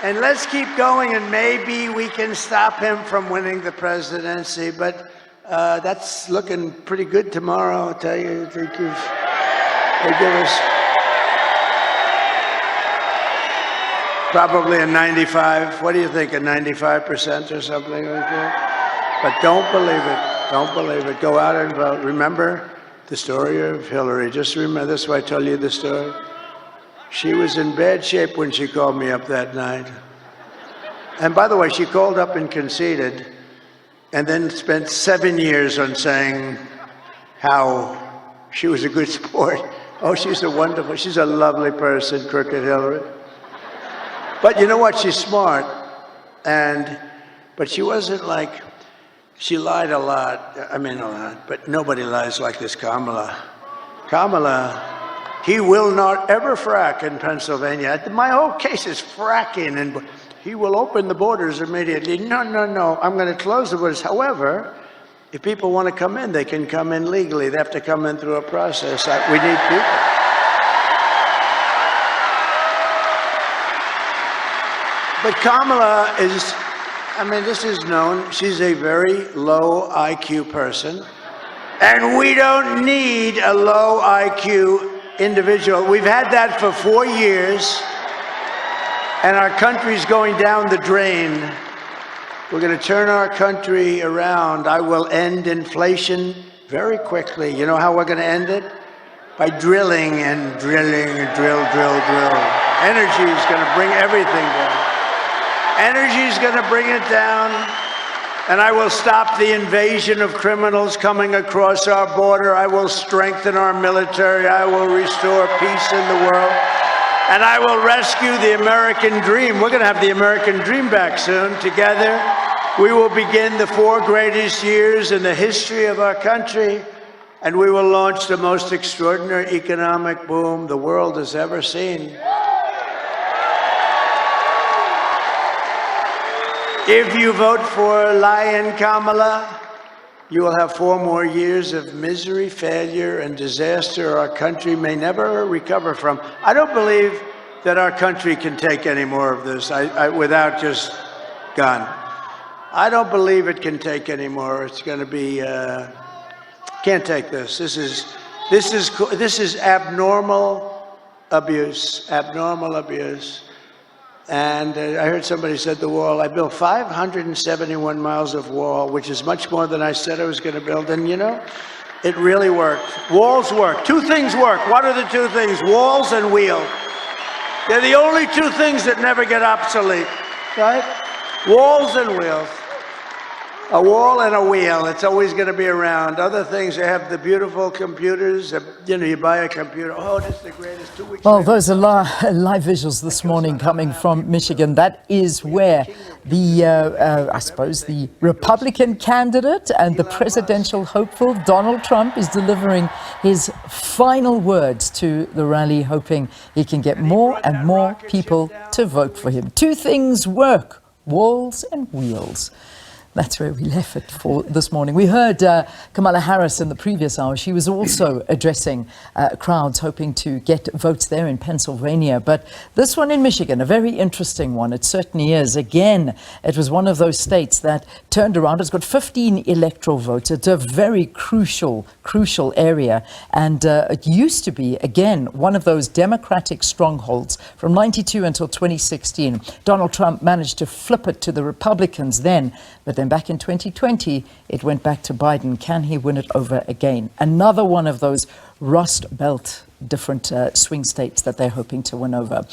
And let's keep going, and maybe we can stop him from winning the presidency. But that's looking pretty good tomorrow, I'll tell you. I think they give us probably a 95. What do you think, a 95% or something like that? But don't believe it. Don't believe it. Go out and vote. Remember the story of Hillary. Just remember, this is why I tell you the story. She was in bad shape when she called me up that night. And by the way, she called up and conceded, and then spent 7 years on saying how she was a good sport. Oh, she's a lovely person, Crooked Hillary. But you know what? She's smart, but she wasn't like, she lied a lot. I mean, a lot, but nobody lies like this Kamala. Kamala, he will not ever frack in Pennsylvania. My whole case is fracking, and he will open the borders immediately. No, I'm going to close the borders. However, if people want to come in, they can come in legally. They have to come in through a process. We need people. But Kamala is, this is known, she's a very low IQ person, and we don't need a low IQ individual. We've had that for 4 years, and our country's going down the drain. We're going to turn our country around. I will end inflation very quickly. You know how we're going to end it? By drilling and drilling and drill. Energy is going to bring everything down. Energy is going to bring it down, and I will stop the invasion of criminals coming across our border. I will strengthen our military. I will restore peace in the world, and I will rescue the American dream. We're going to have the American dream back soon. Together, we will begin the 4 greatest years in the history of our country, and we will launch the most extraordinary economic boom the world has ever seen. If you vote for Lion Kamala, you will have 4 more years of misery, failure, and disaster our country may never recover from. I don't believe that our country can take any more of this without just gone. I don't believe it can take any more. It's going to be, can't take this. This is abnormal abuse, And I heard somebody said the wall. I built 571 miles of wall, which is much more than I said I was going to build. And you know, it really worked. Walls work. 2 things work. What are the 2 things? Walls and wheel. They're the only 2 things that never get obsolete, right? Walls and wheels. A wall and a wheel. It's always going to be around. Other things, they have the beautiful computers. You know, you buy a computer. Oh, this is the greatest. 2 weeks. Well, those are live visuals this morning coming from Michigan. That is where the, I suppose, the Republican candidate and the presidential hopeful, Donald Trump, is delivering his final words to the rally, hoping he can get more and more people to vote for him. 2 things work: walls and wheels. That's where we left it for this morning. We heard Kamala Harris in the previous hour. She was also addressing crowds, hoping to get votes there in Pennsylvania. But this one in Michigan, a very interesting one. It certainly is. Again, it was one of those states that turned around. It's got 15 electoral votes. It's a very crucial area. And it used to be, again, one of those Democratic strongholds from 92 until 2016. Donald Trump managed to flip it to the Republicans then. But then back in 2020, it went back to Biden. Can he win it over again? Another one of those Rust Belt different swing states that they're hoping to win over.